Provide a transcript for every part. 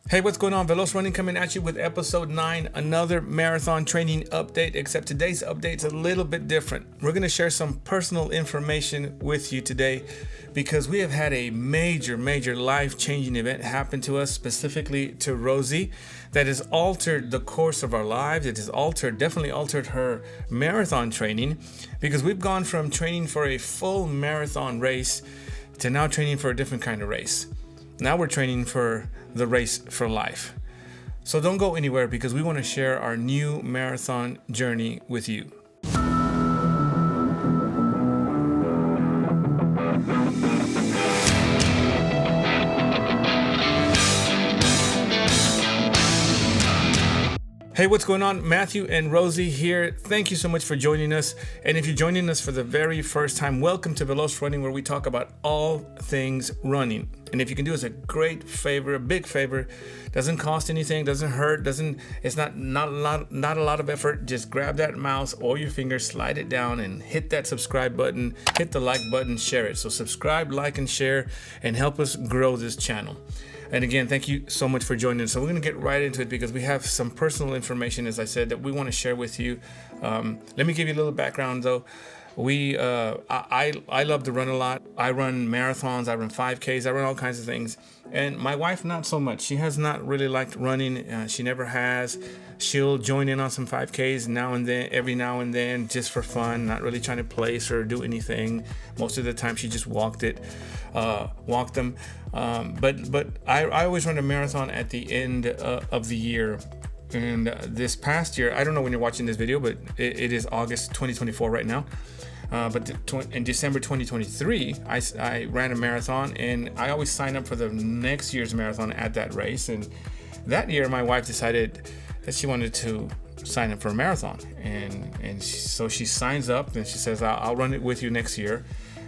Hey, what's going on? Veloz Running coming at you with episode 9, another marathon training update, except today's update's a little bit different. We're going to share some personal information with you today because we have had a major life-changing event happen to us, specifically to Rosie, that has altered the course of our lives. It has definitely altered her marathon training, because we've gone from training for a full marathon race to now training for a different kind of race. Now we're training for the race for life. So don't go anywhere, because we want to share our new marathon journey with you. Hey, what's going on? Matthew and Rosie here. Thank you so much for joining us. And if you're joining us for the very first time, welcome to Veloz Running, where we talk about all things running. And if you can do us a great favor, a big favor, doesn't cost anything, doesn't hurt, it's not a lot of effort. Just grab that mouse or your finger, slide it down, and hit that subscribe button, hit the like button, share it. So subscribe, like, and share, and help us grow this channel. And again, thank you so much for joining us. So we're going to get right into it, because we have some personal information, as I said, that we want to share with you. Let me give you a little background, though. I love to run a lot. I run marathons, I run 5Ks, I run all kinds of things. And my wife, not so much. She has not really liked running. She never has. She'll join in on some 5Ks every now and then, just for fun, not really trying to place or do anything. Most of the time, she just walked them. But I always run a marathon at the end of the year. And this past year, I don't know when you're watching this video, but it is August 2024 right now. But in December 2023, I ran a marathon, and I always sign up for the next year's marathon at that race. And that year, my wife decided that she wanted to sign up for a marathon. So she signs up, and she says, I'll run it with you next year,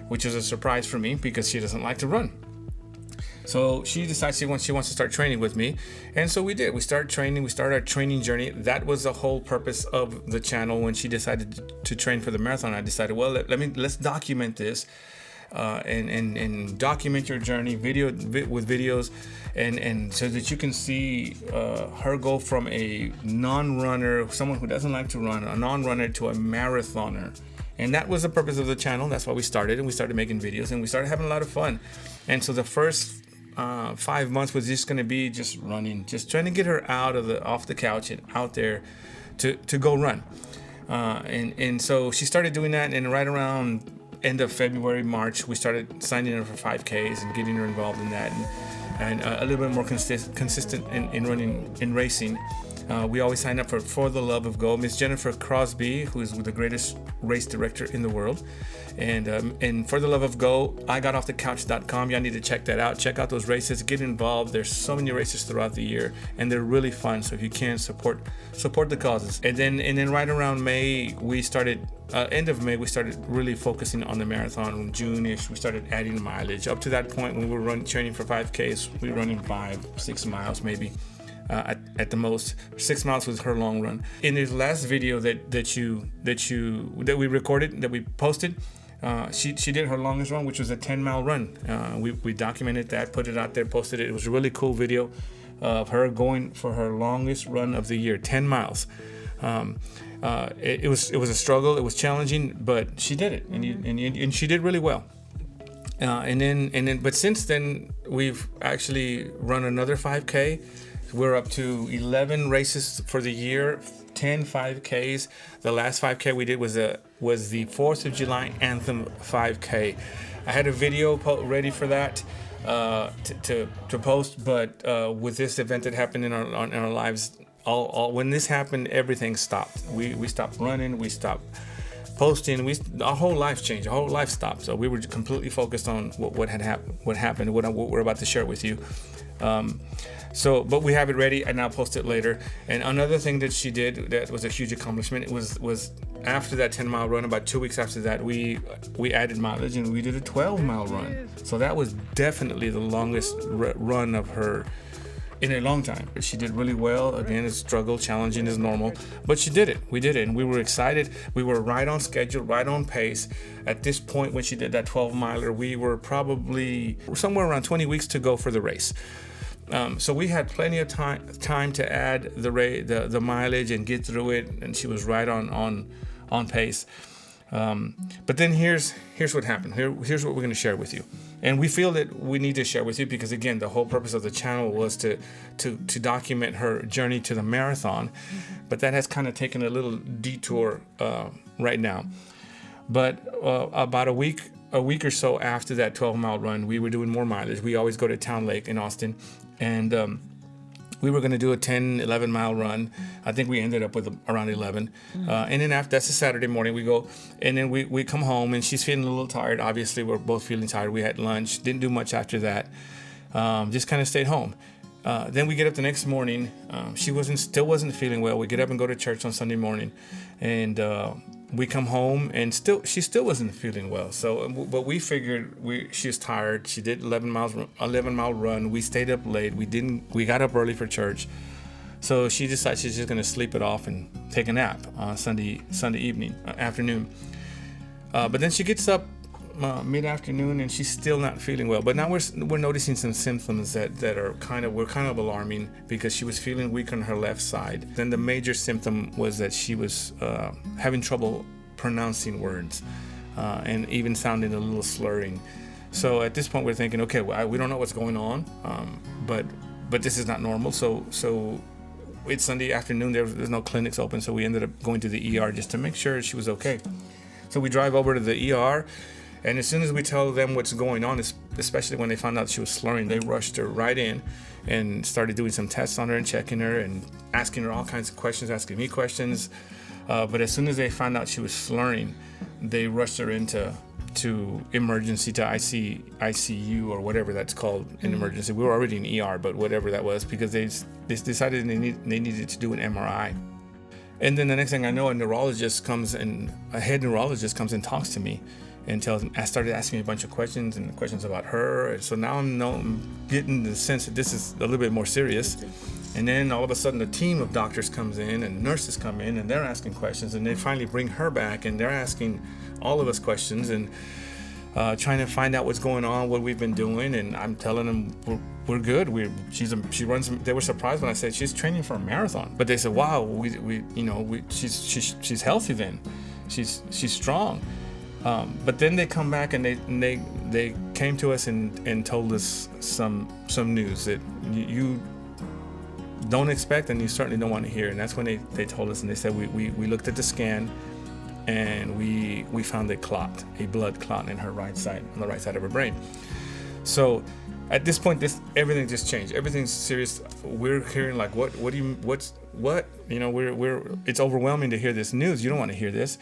which is a surprise for me, because she doesn't like to run. So she decides she wants to start training with me. And so we did. We started training. We started our training journey. That was the whole purpose of the channel. When she decided to train for the marathon, I decided, well, let's document this and document your journey with videos, and so that you can see her go from a non-runner, someone who doesn't like to run, a non-runner, to a marathoner. And that was the purpose of the channel. That's why we started, and we started making videos, and we started having a lot of fun. And so the first 5 months was just going to be just running, just trying to get her off the couch and out there to go run. And so she started doing that, and right around end of February, March, we started signing her for 5Ks and getting her involved in that, and a little bit more consistent in running, in racing. We always sign up for the Love of Go. Miss Jennifer Crosby, who is the greatest race director in the world. And For the Love of Go, IGotOffTheCouch.com. Y'all need to check that out. Check out those races. Get involved. There's so many races throughout the year, and they're really fun. So if you can, support the causes. And then right around May, we started. End of May, we started really focusing on the marathon. June-ish, we started adding mileage. Up to that point, when we were training for 5Ks, we were running 5-6 miles maybe. At the most. 6 miles was her long run. In the last video that we recorded, that we posted, she did her longest run, which was a 10-mile run. We documented that, put it out there, posted it. It was a really cool video of her going for her longest run of the year, 10 miles. It was a struggle. It was challenging, but she did it, and she did really well. But since then, we've actually run another 5K. We're up to 11 races for the year, 10 5Ks. The last 5K we did was the 4th of July Anthem 5K. I had a video ready for that to post, but with this event that happened in our lives, when this happened, everything stopped. We stopped running. We stopped posting. Our whole life changed. Our whole life stopped. So we were completely focused on what happened, what we're about to share with you. But we have it ready, and I'll post it later. And another thing that she did that was a huge accomplishment, it was after that 10-mile run, about 2 weeks after that, we added mileage, and we did a 12-mile run. So that was definitely the longest run of her in a long time. She did really well. Again, it's struggle, challenging as normal, but she did it. We did it, and we were excited. We were right on schedule, right on pace. At this point, when she did that 12-miler, we were probably somewhere around 20 weeks to go for the race. So we had plenty of time to add the mileage and get through it, and she was right on pace. But then here's what happened. Here's what we're going to share with you, and we feel that we need to share with you because, again, the whole purpose of the channel was to document her journey to the marathon. But that has kind of taken a little detour right now. But about a week or so after that 12-mile run, we were doing more mileage. We always go to Town Lake in Austin, and we were going to do a 10, 11-mile run. I think we ended up with around 11. And then after, that's a Saturday morning, we go, and then we come home, and she's feeling a little tired. Obviously, we're both feeling tired. We had lunch, didn't do much after that, just kind of stayed home. Then we get up the next morning. She still wasn't feeling well. We get up and go to church on Sunday morning, and we come home, and she still wasn't feeling well. So, but we figured she was tired. She did 11-mile run. We stayed up late. We got up early for church. So she decided she's just going to sleep it off and take a nap on Sunday afternoon. But then she gets up mid-afternoon, and she's still not feeling well. But now we're noticing some symptoms that are kind of alarming, because she was feeling weak on her left side. Then the major symptom was that she was having trouble pronouncing words, and even sounding a little slurring. So at this point, we're thinking, okay, well, we don't know what's going on, but this is not normal. So it's Sunday afternoon. There's no clinics open, so we ended up going to the ER just to make sure she was okay. So we drive over to the ER. And as soon as we tell them what's going on, especially when they found out she was slurring, they rushed her right in and started doing some tests on her and checking her and asking her all kinds of questions, asking me questions. But as soon as they found out she was slurring, they rushed her into emergency, to ICU or whatever that's called in emergency. We were already in ER, but whatever that was, because they decided they needed to do an MRI. And then the next thing I know, a head neurologist comes and talks to me and started asking me a bunch of questions about her. And so now I'm getting the sense that this is a little bit more serious. And then all of a sudden, a team of doctors comes in and nurses come in, and they're asking questions, and they finally bring her back, and they're asking all of us questions and trying to find out what's going on, what we've been doing. And I'm telling them we're good. She runs. They were surprised when I said she's training for a marathon, but they said, "Wow, she's healthy then. She's strong." But then they come back and they came to us and told us some news that you don't expect and you certainly don't want to hear. And that's when they told us, and they said we looked at the scan, and we found a blood clot in her right side, on the right side of her brain. So at this point, everything just changed. Everything's serious. We're hearing like, what? It's overwhelming to hear this news. You don't want to hear this.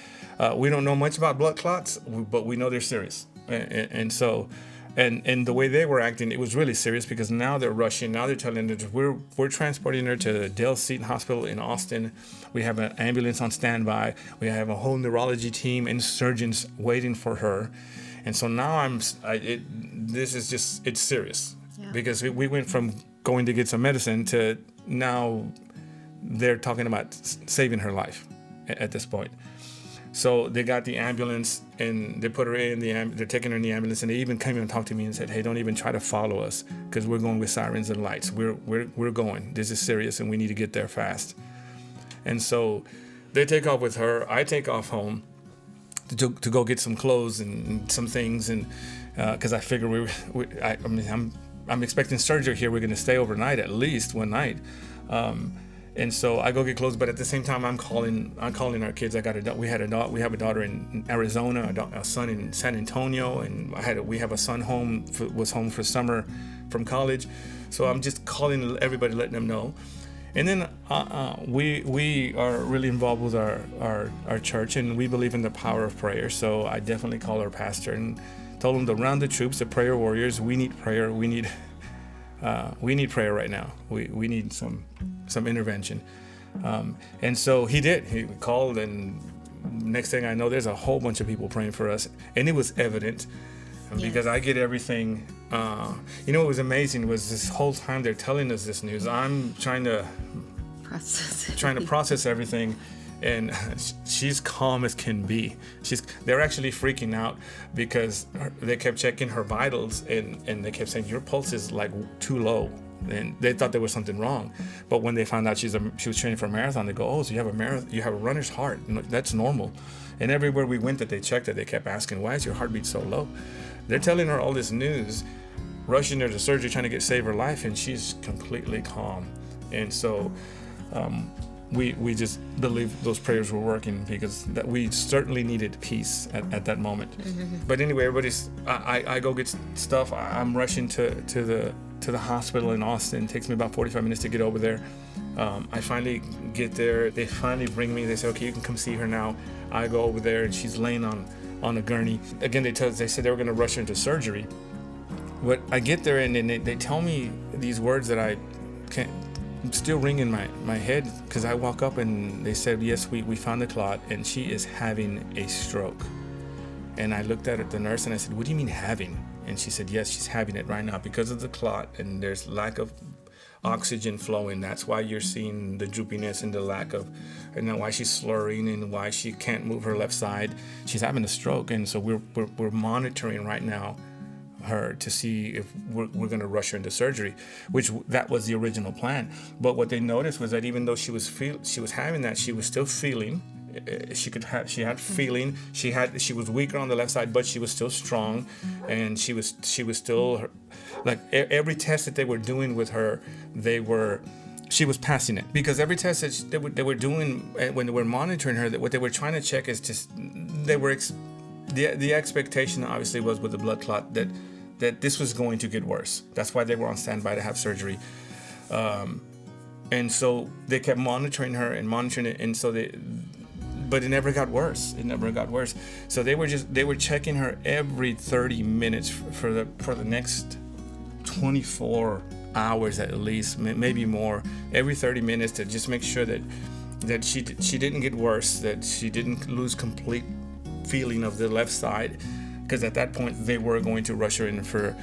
We don't know much about blood clots, but we know they're serious. And so, and the way they were acting, it was really serious, because now they're rushing. Now they're telling her we're transporting her to Dale Seton Hospital in Austin. We have an ambulance on standby. We have a whole neurology team and surgeons waiting for her. And so now it's serious, because we went from going to get some medicine to now they're talking about saving her life at this point. So they got the ambulance, and they put her in they're taking her in the ambulance, and they even came and talked to me and said, "Hey, don't even try to follow us, because we're going with sirens and lights. We're going. This is serious, and we need to get there fast." And so they take off with her. I take off home to go get some clothes and some things, and because I figure I'm expecting surgery here. We're going to stay overnight, at least one night. And so I go get clothes, but at the same time, I'm calling our kids. We have a daughter in Arizona, a son in San Antonio, and we have a son was home for summer from college. So I'm just calling everybody, letting them know. And then we are really involved with our church, and we believe in the power of prayer. So I definitely called our pastor and told him to round the troops, the prayer warriors. We need prayer. We need prayer right now. We need some intervention. And so he did. He called, and next thing I know, there's a whole bunch of people praying for us, and it was evident. Because I get everything. What was amazing was this whole time they're telling us this news, I'm trying to process everything, and she's calm as can be. They're actually freaking out, because they kept checking her vitals, and they kept saying, your pulse is like too low. and they thought there was something wrong. But when they found out she was training for a marathon, they go, oh, so you have a marathon, you have a runner's heart. That's normal. And everywhere we went that they checked it, they kept asking, why is your heartbeat so low? They're telling her all this news, rushing her to surgery, trying to save her life, and she's completely calm. And so we just believe those prayers were working, because that we certainly needed peace at that moment. But anyway, I go get stuff. I'm rushing to the hospital in Austin. It takes me about 45 minutes to get over there. I finally get there. They finally bring me. They say, okay, you can come see her now. I go over there, and she's laying on a gurney. Again, they said they were going to rush her into surgery. But I get there, and then they tell me these words that I can't. Still ringing my head, because I walk up and they said, yes, we found the clot and she is having a stroke. And I looked at the nurse and I said, what do you mean having? And she said, yes, she's having it right now because of the clot, and there's lack of oxygen flowing. That's why you're seeing the droopiness and the lack of, and then why she's slurring and why she can't move her left side. She's having a stroke. And so we're monitoring right now her to see if we're going to rush her into surgery, which that was the original plan. But what they noticed was that even though she was having that, she was still feeling. She had feeling. She was weaker on the left side, but she was still strong, and she was still, like, every test that they were doing with her, she was passing it, because every test that they were doing when they were monitoring her, that what they were trying to check is just the expectation obviously was with the blood clot that this was going to get worse. That's why they were on standby to have surgery. And so they kept monitoring her and monitoring it. And so but it never got worse. So they were checking her every 30 minutes for the next 24 hours at least, maybe more, every 30 minutes, to just make sure that she didn't get worse, that she didn't lose complete feeling of the left side, because at that point they were going to rush her in for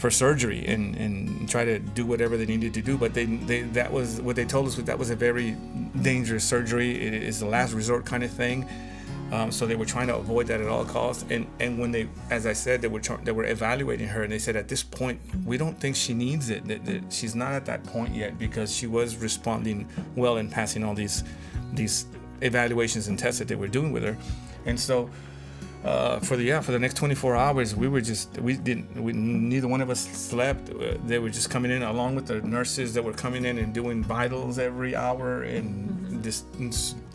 surgery and try to do whatever they needed to do. But that was what they told us, that was a very dangerous surgery. It is a last resort kind of thing. So they were trying to avoid that at all costs. And when they, as I said, they were evaluating her, and they said, at this point we don't think she needs it. That she's not at that point yet, because she was responding well and passing all these evaluations and tests that they were doing with her. And so for the next 24 hours, neither one of us slept. They were just coming in, along with the nurses that were coming in and doing vitals every hour, and this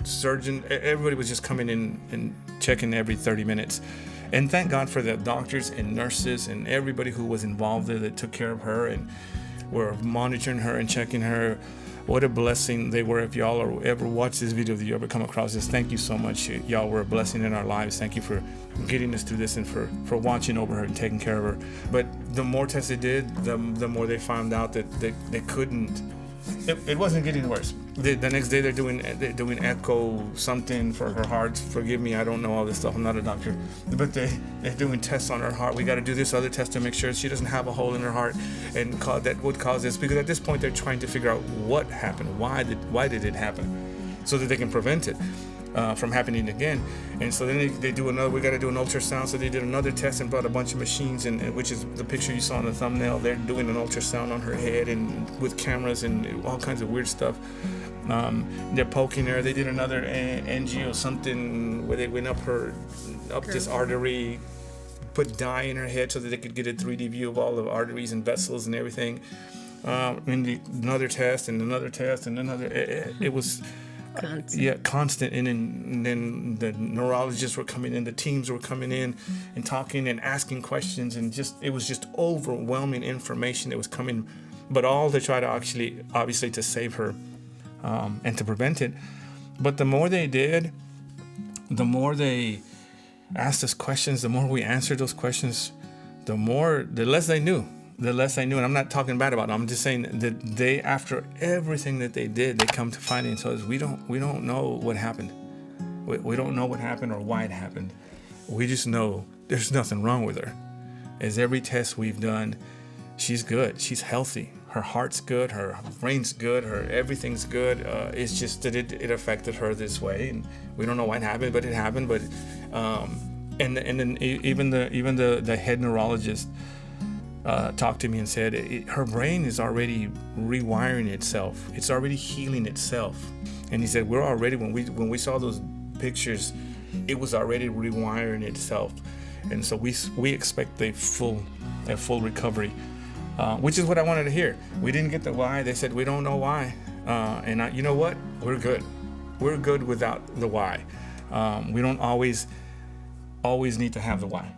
surgeon, everybody was just coming in and checking every 30 minutes. And thank God for the doctors and nurses and everybody who was involved there that took care of her and were monitoring her and checking her. What a blessing they were. If y'all ever watch this video, if you ever come across this, thank you so much. Y'all were a blessing in our lives. Thank you for getting us through this and for watching over her and taking care of her. But the more tests they did, the more they found out that they couldn't. It wasn't getting worse. The next day they're doing echo something for her heart. Forgive me, I don't know all this stuff. I'm not a doctor, but they're doing tests on her heart. We got to do this other test to make sure she doesn't have a hole in her heart, and that would cause this. Because at this point they're trying to figure out what happened, why did it happen, so that they can prevent it from happening again. And so then they do another. We got to do an ultrasound. So they did another test and brought a bunch of machines, and which is the picture you saw in the thumbnail. They're doing an ultrasound on her head and with cameras and all kinds of weird stuff. They're poking her. They did another angio something where they went up this artery, put dye in her head so that they could get a 3D view of all the arteries and vessels and everything. Another test and another test and another. It was constant. And then the neurologists were coming in, the teams were coming in and talking and asking questions, and it was just overwhelming information that was coming, but all to try to obviously to save her. And to prevent it. But the more they did, the more they asked us questions, the more we answered those questions, the less they knew. And I'm not talking bad about them. I'm just saying that after everything that they did, they come to finding. So we don't know what happened. We don't know what happened or why it happened. We just know there's nothing wrong with her. As every test we've done, she's good. She's healthy. Her heart's good, her brain's good, her everything's good. It's just that it affected her this way, and we don't know what happened, but it happened. But and then even the head neurologist talked to me and said her brain is already rewiring itself. It's already healing itself. And he said, we're already, when we saw those pictures, it was already rewiring itself. And so we expect a full recovery, which is what I wanted to hear. We didn't get the why. They said, we don't know why. You know what? We're good. We're good without the why. We don't always need to have the why.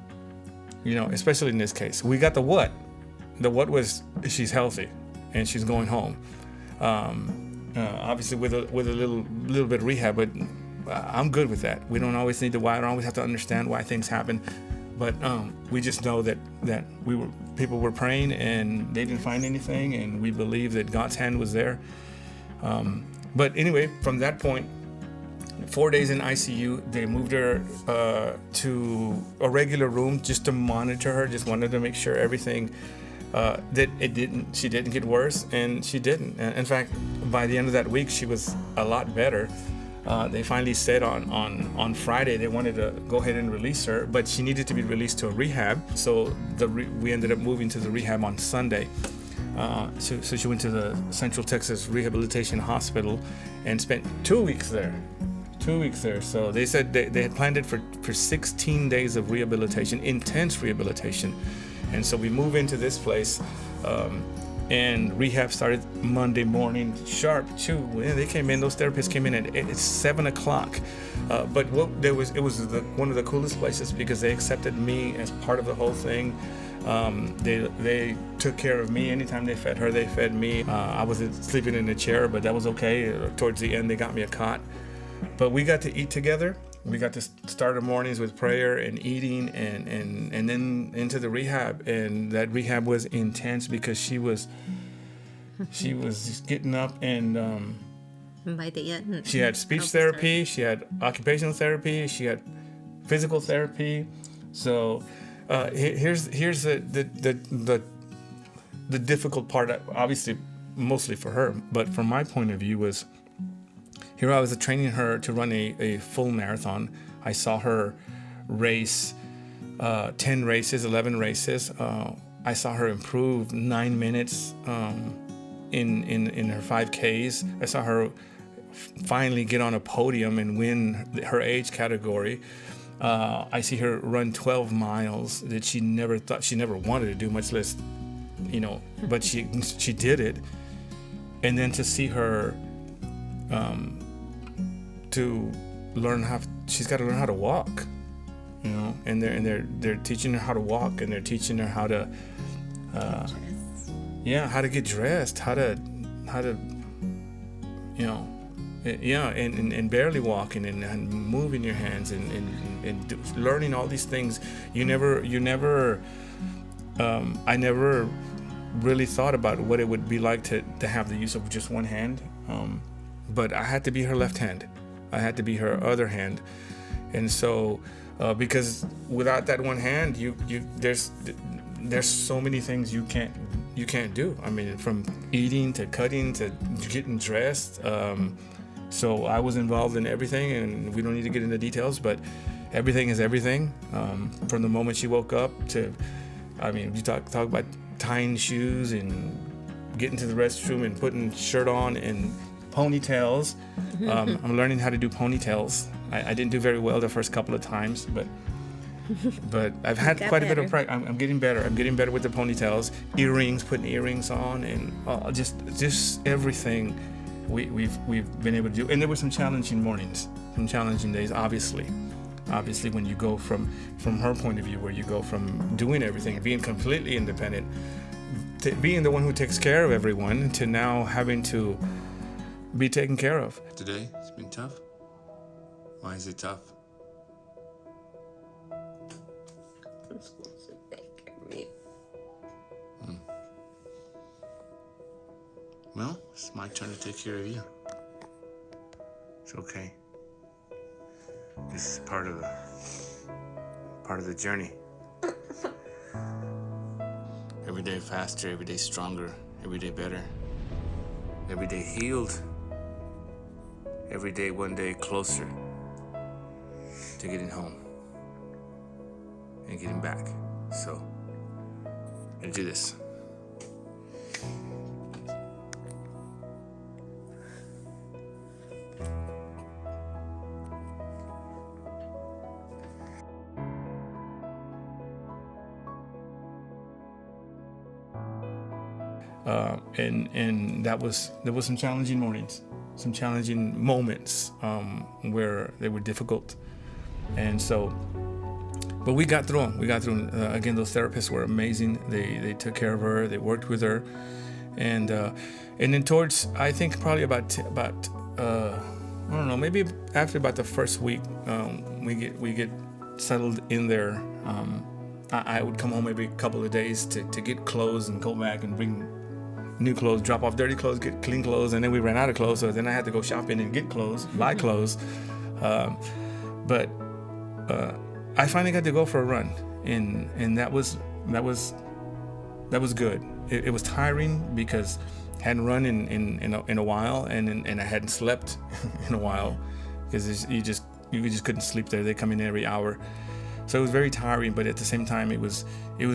Especially in this case. We got the what. The what was she's healthy and she's going home. Obviously with a little bit of rehab, but I'm good with that. We don't always need the why. I don't always have to understand why things happen. But we just know that people were praying and they didn't find anything, and we believe that God's hand was there. But anyway, from that point, 4 days in ICU, they moved her to a regular room just to monitor her. Just wanted to make sure everything she didn't get worse, and she didn't. In fact, by the end of that week, she was a lot better. They finally said on Friday they wanted to go ahead and release her, but she needed to be released to a rehab. So we ended up moving to the rehab on Sunday. So she went to the Central Texas Rehabilitation Hospital and spent 2 weeks there. 2 weeks there. So they said they had planned it for 16 days of rehabilitation, intense rehabilitation. And so we move into this place, and rehab started Monday morning sharp too. They came in; those therapists came in at 7 o'clock. But it was one of the coolest places because they accepted me as part of the whole thing. They took care of me. Anytime they fed her, they fed me. I was sleeping in a chair, but that was okay. Towards the end, they got me a cot. But we got to eat together. We got to start our mornings with prayer and eating, and then into the rehab. And that rehab was intense because she was just getting up, and she had speech therapy, she had occupational therapy, she had physical therapy. So here's the difficult part, obviously mostly for her, but from my point of view was, here I was training her to run a full marathon. I saw her race 10 races, 11 races. I saw her improve 9 minutes in her 5Ks. I saw her finally get on a podium and win her age category. I see her run 12 miles that she never wanted to do, much less, but she did it. And then to see her to learn she's got to learn how to walk, and they're teaching her how to walk, and they're teaching her how to how to get dressed, how to and barely walking and moving your hands and learning all these things. I never really thought about what it would be like to have the use of just one hand, but I had to be her left hand. I had to be her other hand. And so because without that one hand, there's so many things you can't do. I mean, from eating to cutting to getting dressed. So I was involved in everything, and we don't need to get into details, but everything is everything. From the moment she woke up to, you talk about tying shoes and getting to the restroom and putting shirt on and ponytails. I'm learning how to do ponytails. I didn't do very well the first couple of times, but I've had quite a bit of practice. I'm getting better. I'm getting better with the ponytails, earrings, putting earrings on, and just everything we've been able to do. And there were some challenging mornings, some challenging days. Obviously, when you go from her point of view, where you go from doing everything, being completely independent, to being the one who takes care of everyone, to now having to be taken care of. Today, it's been tough. Why is it tough? I'm supposed to take care of me. Well, it's my turn to take care of you. It's okay. This is part of the journey. Every day faster, every day stronger, every day better, every day healed, every day one day closer to getting home and getting back. So gonna do this. And there was some challenging mornings, some challenging moments where they were difficult, and so, but we got through them. Again, those therapists were amazing. They took care of her. They worked with her, and then towards, I think probably about I don't know, maybe after about the first week, we get settled in there. I would come home maybe a couple of days to get clothes and go back and bring new clothes, drop off dirty clothes, get clean clothes, and then we ran out of clothes, so then I had to go shopping and get clothes, buy clothes. But I finally got to go for a run, and that was good. It was tiring because I hadn't run in a while, and I hadn't slept in a while because you just couldn't sleep there. They come in every hour, so it was very tiring. But at the same time, it was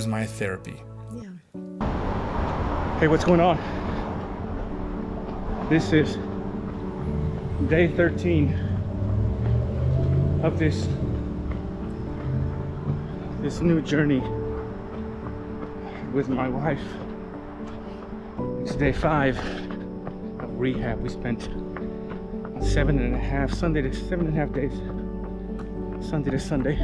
my therapy. Yeah. Hey, what's going on? This is day 13 of this new journey with my wife. It's day 5 of rehab. We spent 7.5 days, Sunday to Sunday.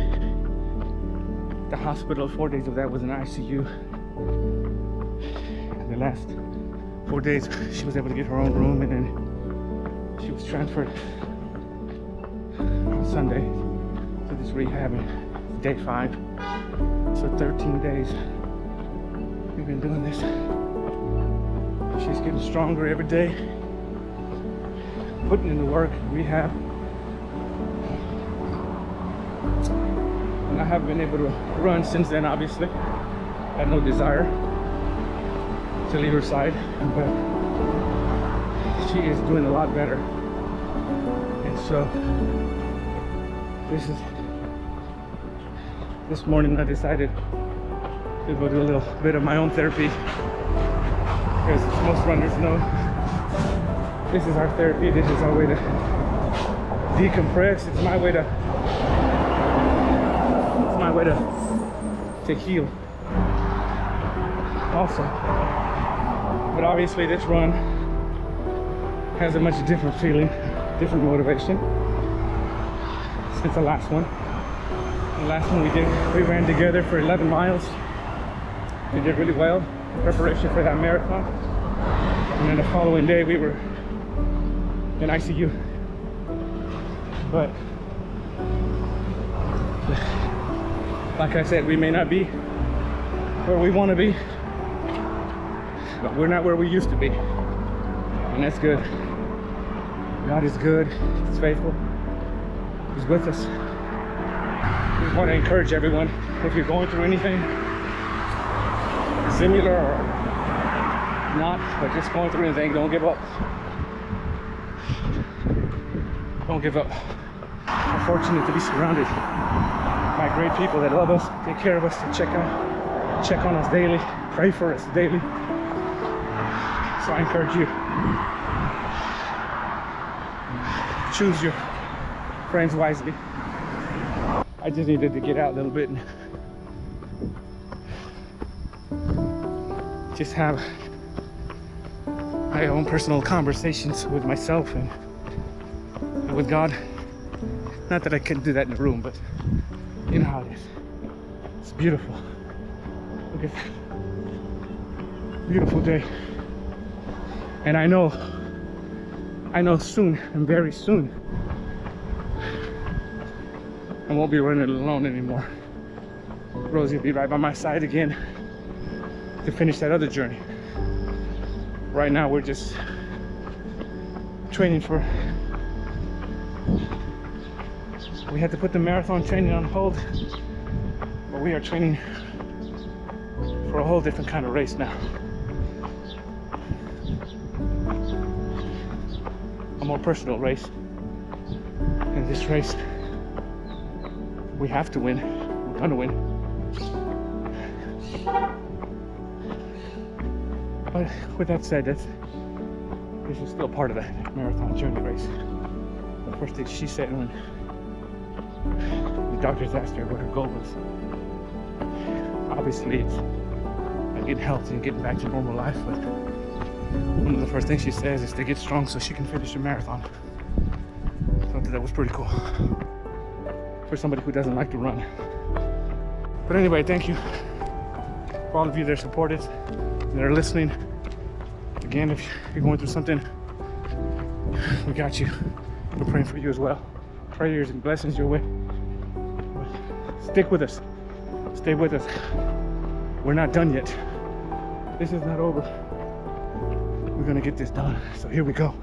The hospital, 4 days of that was in ICU. The last 4 days she was able to get her own room, and then she was transferred on Sunday to this rehab. And day 5, so 13 days we've been doing this. She's getting stronger every day, putting in the work, rehab, and I haven't been able to run since then. Obviously, I had no desire to leave her side, but she is doing a lot better. And so this morning I decided to go do a little bit of my own therapy, because as most runners know, this is our therapy. This is our way to decompress. It's my way to heal also. But obviously this run has a much different feeling, different motivation since the last one. The last one we ran together for 11 miles. We did really well in preparation for that marathon. And then the following day we were in ICU. But like I said, we may not be where we want to be, but we're not where we used to be, and that's good. God is good, He's faithful, He's with us. We want to encourage everyone, if you're going through anything similar or not, but just going through anything, don't give up. Don't give up. We're fortunate to be surrounded by great people that love us, take care of us, to check on us daily, pray for us daily. So I encourage you, choose your friends wisely. I just needed to get out a little bit and just have my own personal conversations with myself and with God. Not that I couldn't do that in the room, but you know how it is. It's beautiful. Look at that. Beautiful day. And I know soon, and very soon, I won't be running alone anymore. Rosie will be right by my side again to finish that other journey. Right now we're just training for, we had to put the marathon training on hold, but we are training for a whole different kind of race now. A more personal race. In this race, we have to win. We're gonna win. But with that said, this is still part of the marathon journey race. The first thing she said when the doctors asked her what her goal was, obviously it's getting healthy and getting back to normal life, but one of the first things she says is to get strong so she can finish the marathon. So I thought that was pretty cool for somebody who doesn't like to run. But anyway, thank you for all of you that are supported, that are listening. Again, if you're going through something, we got you. We're praying for you as well. Prayers and blessings your way. But stick with us. Stay with us. We're not done yet. This is not over. We're gonna get this done. So here we go.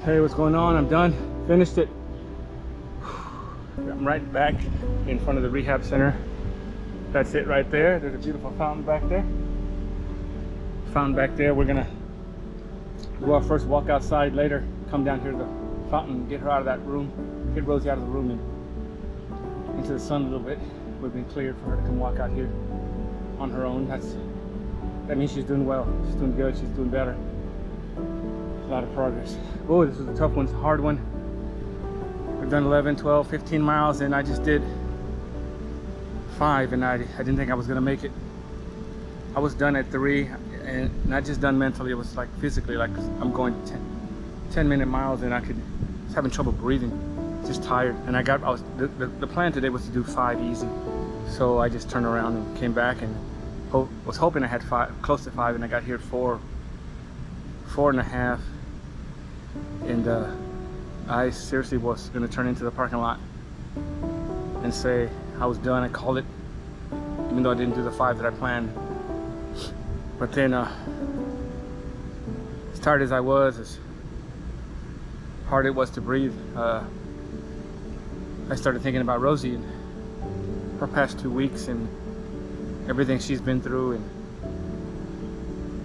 Hey, what's going on? I'm done. Finished it. I'm right back in front of the rehab center. That's it right there. There's a beautiful fountain back there. Fountain back there. We're gonna go out first, walk outside later, come down here to the fountain, get her out of that room, get Rosie out of the room and into the sun a little bit. We've been cleared for her to come walk out here on her own. That means she's doing well. She's doing good. She's doing better. A lot of progress. Oh, this was a tough one. It's a hard one. We've done 11, 12, 15 miles, and I just did 5, and I didn't think I was gonna make it. I was done at 3, and not just done mentally, it was like physically, like I'm going 10-minute miles, and I was having trouble breathing, just tired. And the plan today was to do 5 easy. So I just turned around and came back and was hoping I had 5, close to 5, and I got here at 4.5, and I seriously was gonna turn into the parking lot and say I was done. I called it, even though I didn't do the 5 that I planned. But then, as tired as I was, as hard it was to breathe, I started thinking about Rosie and her past 2 weeks and everything she's been through, and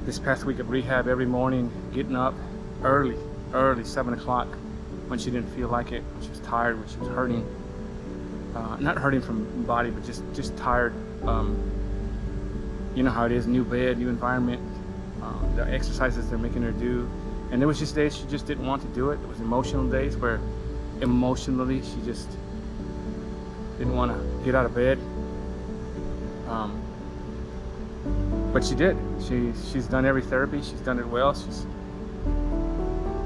this past week of rehab, every morning getting up early, 7 o'clock, when she didn't feel like it, when she was tired, when she was hurting. Not hurting from body, but just tired. You know how it is, new bed, new environment, the exercises they're making her do. And there was just days she just didn't want to do it. It was emotional days where emotionally she just didn't want to get out of bed. But she did. She's done every therapy. She's done it well.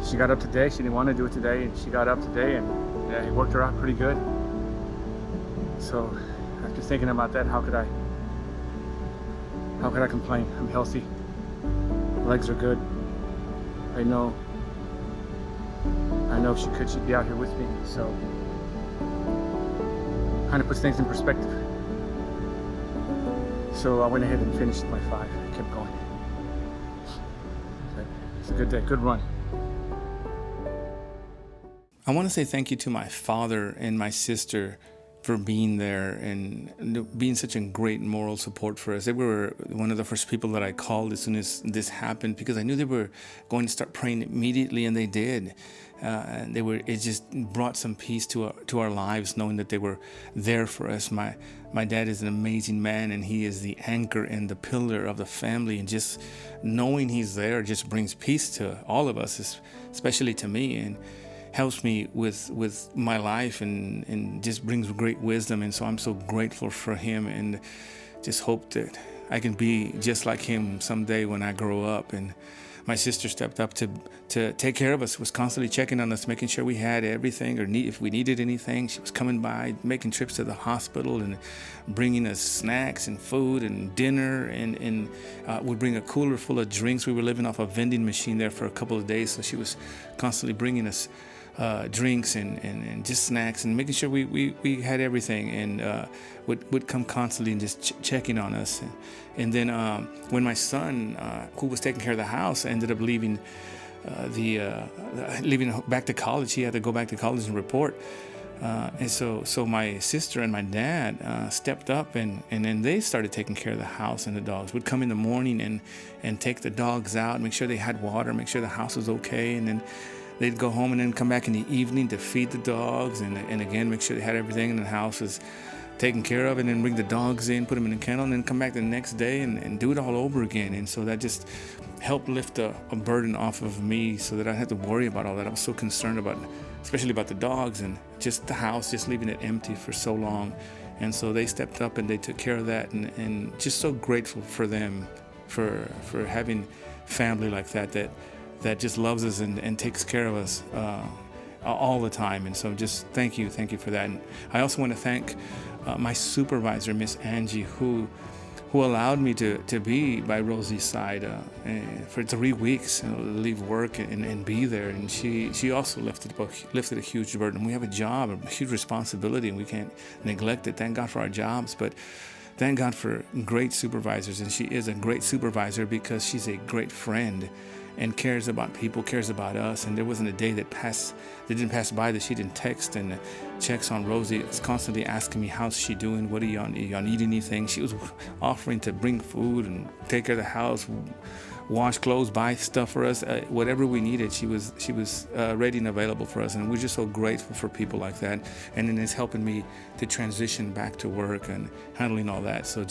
She got up today. She didn't want to do it today, and she got up today, and it worked her out pretty good. So after thinking about that, how could I complain? I'm healthy. Legs are good. I know she'd be out here with me. So kind of puts things in perspective. So I went ahead and finished my 5. I kept going. It's a good day, good run. I want to say thank you to my father and my sister for being there and being such a great moral support for us. They were one of the first people that I called as soon as this happened, because I knew they were going to start praying immediately, and they did. And it just brought some peace to our lives, knowing that they were there for us. My dad is an amazing man, and he is the anchor and the pillar of the family, and just knowing he's there just brings peace to all of us, especially to me, and helps me with my life, and just brings great wisdom. And so I'm so grateful for him, and just hope that I can be just like him someday when I grow up. And my sister stepped up to take care of us, was constantly checking on us, making sure we had everything, or if we needed anything. She was coming by, making trips to the hospital and bringing us snacks and food and dinner, and would bring a cooler full of drinks. We were living off a vending machine there for a couple of days, so she was constantly bringing us drinks and just snacks, and making sure we had everything, and would come constantly and just checking on us. And then when my son, who was taking care of the house, ended up leaving back to college, he had to go back to college and report. And so my sister and my dad stepped up, and then they started taking care of the house and the dogs. Would come in the morning and take the dogs out, make sure they had water, make sure the house was okay, and then they'd go home and then come back in the evening to feed the dogs, and again make sure they had everything in the house was taken care of, and then bring the dogs in, put them in a kennel, and then come back the next day and do it all over again. And so that just helped lift a burden off of me so that I had to worry about all that. I was so concerned about, especially about the dogs and just the house, just leaving it empty for so long. And so they stepped up and they took care of that, and just so grateful for them for having family like that just loves us and takes care of us all the time. And so just thank you for that. And I also want to thank my supervisor, Miss Angie, who allowed me to be by Rosie's side for 3 weeks, leave work and be there. And she also lifted a huge burden. We have a job, a huge responsibility, and we can't neglect it. Thank God for our jobs, but thank God for great supervisors. And she is a great supervisor because she's a great friend and cares about people, cares about us. And there wasn't a day that didn't pass by that she didn't text and checks on Rosie. It's constantly asking me, how's she doing? What are you on eat anything? She was offering to bring food and take care of the house, wash clothes, buy stuff for us, whatever we needed. She was ready and available for us, and we're just so grateful for people like that. And then it's helping me to transition back to work and handling all that. So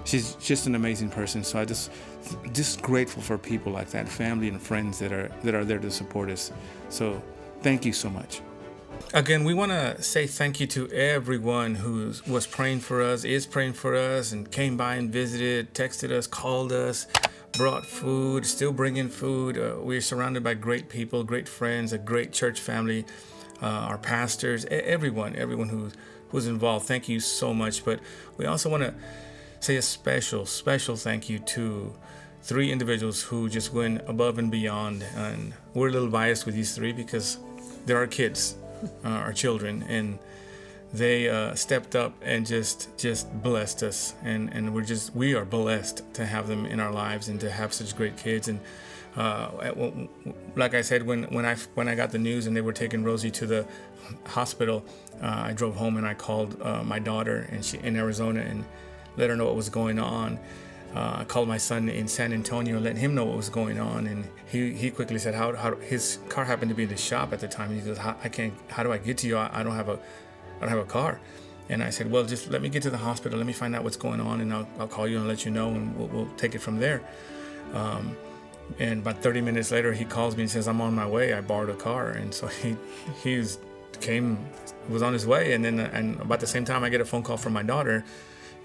she's just an amazing person. So I just grateful for people like that, family and friends that are there to support us. So thank you so much. Again, we want to say thank you to everyone who was praying for us, is praying for us, and came by and visited, texted us, called us, brought food, still bringing food. We're surrounded by great people, great friends, a great church family, our pastors, everyone who's involved. Thank you so much. But we also want to say a special thank you to 3 individuals who just went above and beyond. And we're a little biased with these 3 because they're our kids, our children, and they stepped up and just blessed us. And we are blessed to have them in our lives and to have such great kids. And like I said, when I got the news and they were taking Rosie to the hospital, I drove home and I called my daughter, and she in Arizona, and let her know what was going on. I called my son in San Antonio, let him know what was going on, and he quickly said how his car happened to be in the shop at the time. And he goes, how do I get to you? I don't have a car. And I said, well, just let me get to the hospital. Let me find out what's going on, and I'll call you and let you know, and we'll take it from there. And about 30 minutes later, he calls me and says, I'm on my way. I borrowed a car. And so he was on his way. And then and about the same time, I get a phone call from my daughter.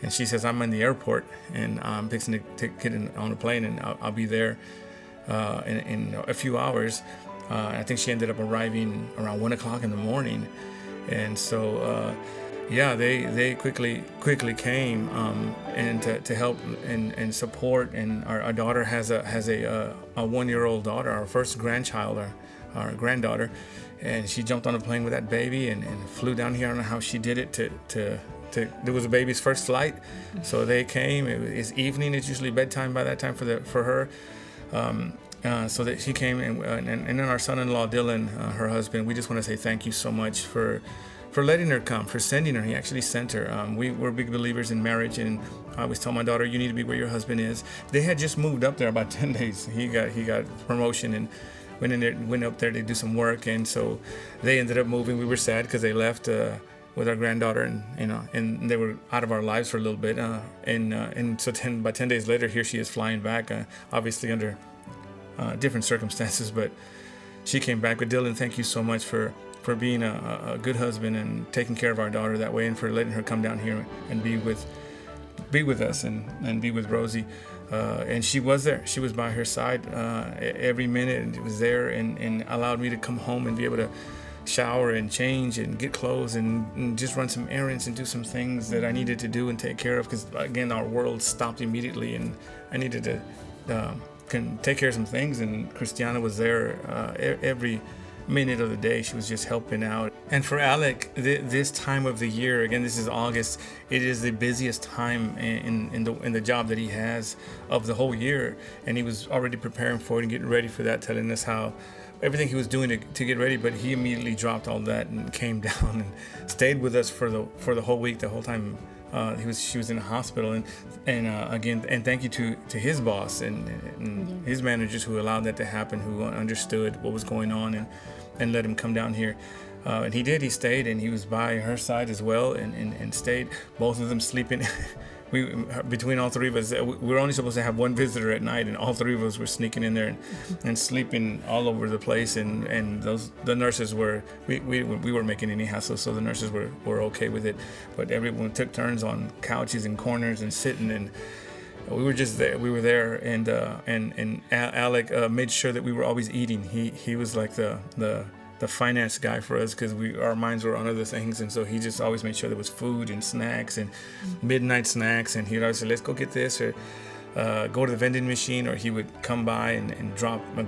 And she says, I'm in the airport, and I'm fixing to get on a plane, and I'll be there in a few hours. I think she ended up arriving around 1 o'clock in the morning. And so, they quickly came and to help and support. And our daughter has a 1-year-old daughter, our first grandchild, our granddaughter. And she jumped on a plane with that baby and flew down here. I don't know how she did it it was a baby's first flight, so they came. It's evening. It's usually bedtime by that time for her. So that she came, and then our son-in-law Dylan, her husband. We just want to say thank you so much for letting her come, for sending her. He actually sent her. We're big believers in marriage, and I always tell my daughter, you need to be where your husband is. They had just moved up there about 10 days. He got promotion and went up there to do some work, and so they ended up moving. We were sad because they left with our granddaughter, and they were out of our lives for a little bit. And so about 10 days later, here she is flying back, obviously under different circumstances, but she came back. But Dylan, thank you so much for being a good husband and taking care of our daughter that way, and for letting her come down here and be with us and be with Rosie. And she was there. She was by her side every minute, and it was there, and allowed me to come home and be able to shower and change and get clothes and just run some errands and do some things that I needed to do and take care of, because again, our world stopped immediately, and I needed to take care of some things. And Christiana was there every minute of the day. She was just helping out. And for Alec, this time of the year, again, this is August, it is the busiest time in the job that he has of the whole year, and he was already preparing for it and getting ready for that, telling us how everything he was doing to get ready. But he immediately dropped all that and came down and stayed with us for the whole week, the whole time She was in the hospital, and again, and thank you to his boss and his managers who allowed that to happen, who understood what was going on and let him come down here. And he did. He stayed, and he was by her side as well, and stayed. Both of them sleeping. Between all three of us, we were only supposed to have one visitor at night, and all three of us were sneaking in there and sleeping all over the place. And the nurses were we weren't making any hassle, so the nurses were okay with it. But everyone took turns on couches and corners and sitting, and we were just there. We were there, and Alec made sure that we were always eating. He was like the finance guy for us, because our minds were on other things, and so he just always made sure there was food and snacks and midnight snacks, and he'd always say, let's go get this, or go to the vending machine, or he would come by and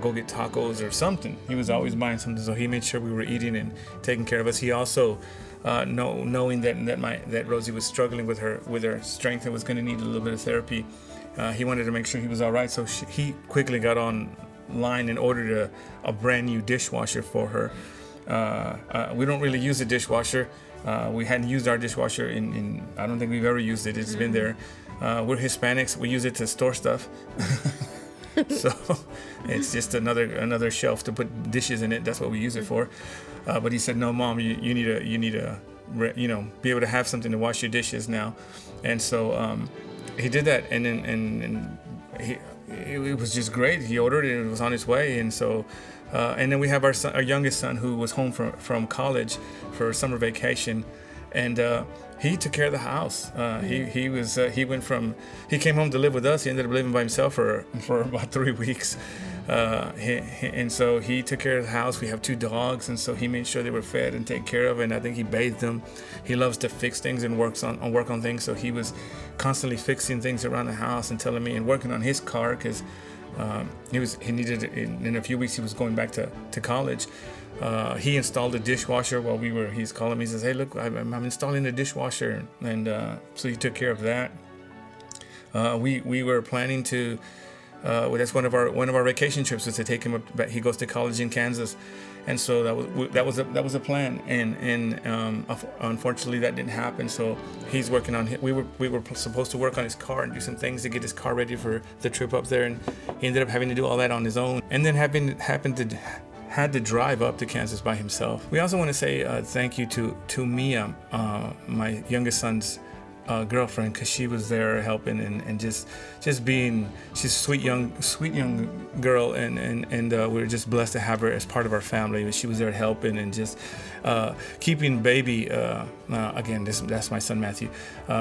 go get tacos or something. He was always buying something, so he made sure we were eating and taking care of us. He also knowing that Rosie was struggling with her strength and was going to need a little bit of therapy, he wanted to make sure he was all right, so he quickly got online and ordered a brand new dishwasher for her. We don't really use a dishwasher. We hadn't used our dishwasher in I don't think we've ever used it. It's been there. We're Hispanics. We use it to store stuff. So it's just another shelf to put dishes in it. That's what we use it for. But he said, "No, Mom, you need to be able to have something to wash your dishes now." And so he did that, and then it was just great. He ordered it and it was on its way. And so and then we have our youngest son, who was home from college for summer vacation, and he took care of the house. He came home to live with us. He ended up living by himself for about 3 weeks. And so he took care of the house. We have 2 dogs, and so he made sure they were fed and taken care of, and I think he bathed them. He loves to fix things and work on things, so he was constantly fixing things around the house and telling me, and working on his car, because he needed it. In a few weeks he was going back to college. He installed a dishwasher while he's calling me. He says, "Hey, look, I'm installing a dishwasher," and so he took care of that. We were planning to. That's one of our vacation trips, was to take him up. He goes to college in Kansas, and so that was a plan. And unfortunately, that didn't happen. So he's working on. We were supposed to work on his car and do some things to get his car ready for the trip up there, and he ended up having to do all that on his own. And then had to drive up to Kansas by himself. We also want to say thank you to Mia, my youngest son's girlfriend, because she was there helping and just being. She's a sweet young girl, and we're just blessed to have her as part of our family. She was there helping and just keeping baby. Again, that's my son Matthew.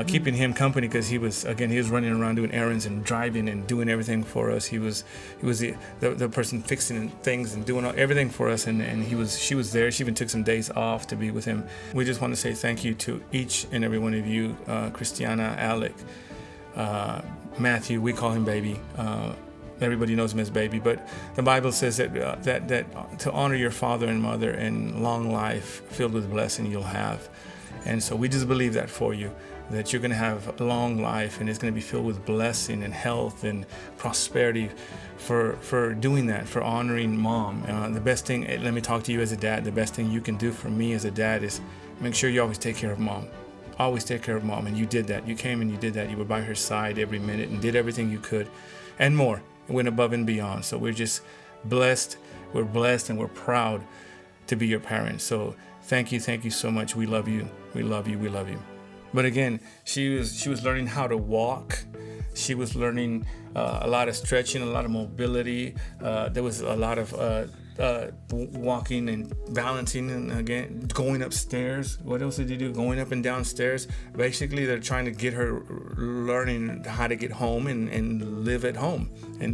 Keeping him company, because he was running around doing errands and driving and doing everything for us. He was the person fixing things and doing everything for us, and she was there. She even took some days off to be with him. We just want to say thank you to each and every one of you, Christiana, Alec, Matthew. We call him baby. Everybody knows him as baby, but the Bible says that to honor your father and mother, and long life filled with blessing you'll have. And so we just believe that for you, that you're going to have a long life, and it's going to be filled with blessing and health and prosperity for doing that, for honoring Mom. The best thing, let me talk to you as a dad, the best thing you can do for me as a dad is make sure you always take care of Mom. Always take care of Mom, and you did that. You came and you did that. You were by her side every minute and did everything you could, and more. Went above and beyond. So we're just blessed. We're blessed, and we're proud to be your parents. So thank you so much. We love you. We love you. We love you. But again, she was learning how to walk. She was learning a lot of stretching, a lot of mobility. There was a lot of walking and balancing, and again going upstairs. What else did you do? Going up and down stairs. Basically, they're trying to get her learning how to get home and live at home and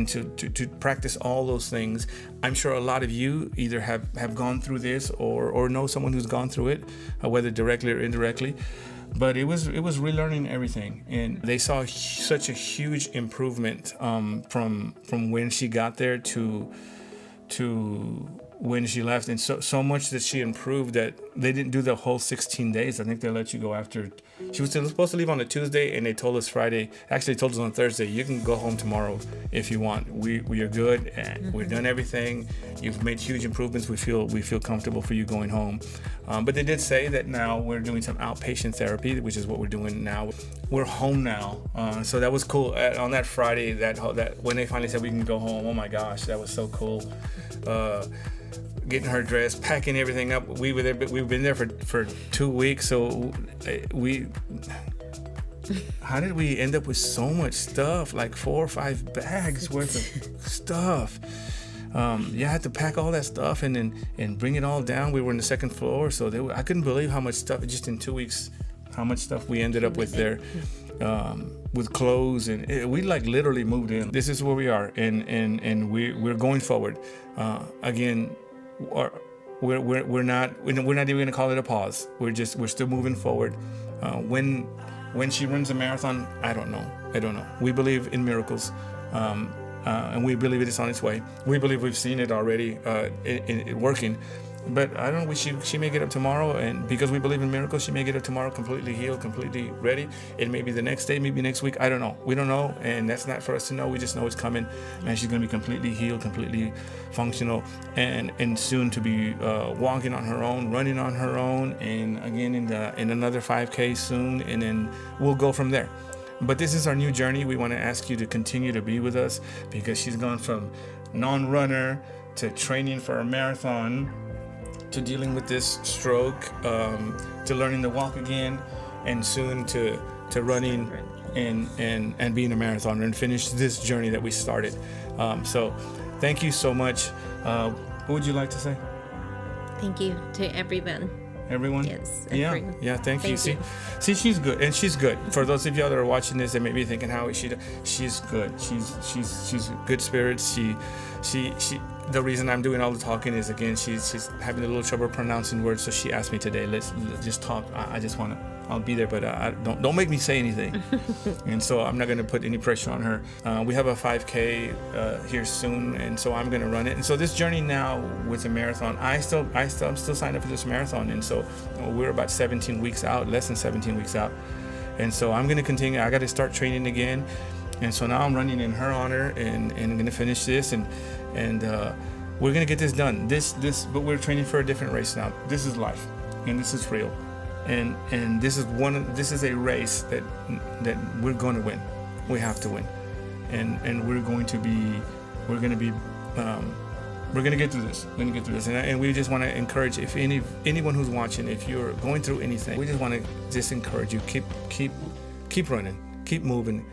to practice all those things. I'm sure a lot of you either have gone through this or know someone who's gone through it, whether directly or indirectly. But it was relearning everything, and they saw such a huge improvement from when she got there to when she left, and so much that she improved that they didn't do the whole 16 days. I think they let you go after. She was supposed to leave on a Tuesday, and they told us Friday. Actually, they told us on Thursday, you can go home tomorrow if you want. We are good, and we've done everything. You've made huge improvements. We feel comfortable for you going home. But they did say that now we're doing some outpatient therapy, which is what we're doing now. We're home now, so that was cool. On that Friday, that when they finally said we can go home, oh my gosh, that was so cool. Getting her dressed, packing everything up. We've been there for 2 weeks, so how did we end up with so much stuff? Like 4 or 5 bags worth of stuff. I had to pack all that stuff and bring it all down. We were on the second floor, so I couldn't believe how much stuff just in 2 weeks. How much stuff we ended up with there, with clothes, and we like literally moved in. This is where we are, and we're going forward. Again, we're not even gonna call it a pause. We're still moving forward. When she runs a marathon, I don't know. We believe in miracles. And we believe it is on its way. We believe we've seen it already in working. But I don't know, she may get up tomorrow, and because we believe in miracles, she may get up tomorrow completely healed, completely ready. It may be the next day, maybe next week. I don't know. We don't know, and that's not for us to know. We just know it's coming, and she's going to be completely healed, completely functional, and soon to be walking on her own, running on her own, and again in another 5K soon, and then we'll go from there. But this is our new journey. We want to ask you to continue to be with us, because she's gone from non-runner to training for a marathon, to dealing with this stroke, to learning to walk again, and soon to running and being a marathoner and finish this journey that we started. So thank you so much. What would you like to say? Thank you to everyone. Everyone? Yes. Everyone. Yeah, thank you. See, she's good, and she's good. For those of y'all that are watching this, they may be thinking, how is she? She's good. She's good spirits. She. The reason I'm doing all the talking is, again, she's having a little trouble pronouncing words, so she asked me today, let's just talk. I just want to. I'll be there, but don't make me say anything. And so I'm not going to put any pressure on her. We have a 5K here soon, and so I'm going to run it. And so this journey now with the marathon, I'm still signed up for this marathon, and so we're about 17 weeks out, less than 17 weeks out. And so I'm going to continue. I got to start training again. And so now I'm running in her honor, and I'm going to finish this, and we're going to get this done. But we're training for a different race now. This is life, and this is real, and this is a race that we're going to win. We have to win, and we're going to get through this. We're going to get through this, and we just want to encourage, if anyone who's watching, if you're going through anything, we just want to just encourage you, keep running, keep moving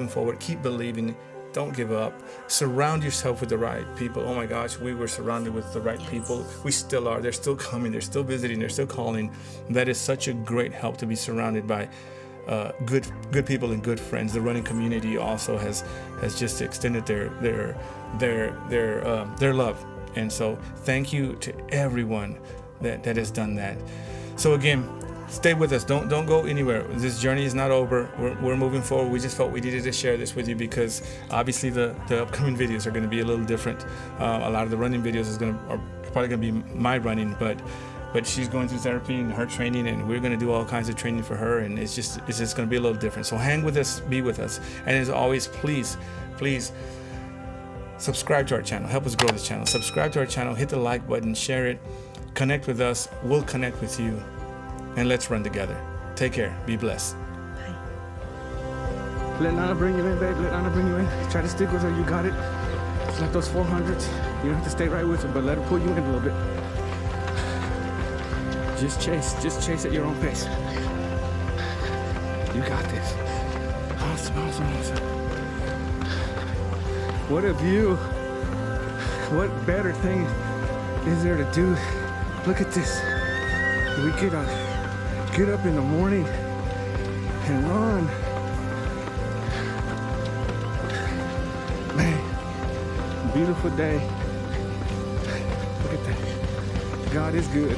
forward, keep believing. Don't give up. Surround yourself with the right people. Oh my gosh, we were surrounded with the right people. We still are. They're still coming. They're still visiting. They're still calling. That is such a great help, to be surrounded by good people and good friends. The running community also has just extended their love. And so thank you to everyone that has done that. So again, stay with us. Don't go anywhere. This journey is not over. We're moving forward. We just felt we needed to share this with you, because obviously the upcoming videos are going to be a little different. A lot of the running videos are probably going to be my running, but she's going through therapy and her training, and we're going to do all kinds of training for her, and it's just going to be a little different. So hang with us, be with us, and as always, please subscribe to our channel. Help us grow this channel. Subscribe to our channel. Hit the like button. Share it. Connect with us. We'll connect with you. And let's run together. Take care. Be blessed. Bye. Let Nana bring you in, babe. Let Nana bring you in. Try to stick with her. You got it. It's like those 400s. You don't have to stay right with her, but let her pull you in a little bit. Just chase at your own pace. You got this. Awesome. What a view. What better thing is there to do? Look at this. We get up in the morning and run. Man, beautiful day. Look at that. God is good.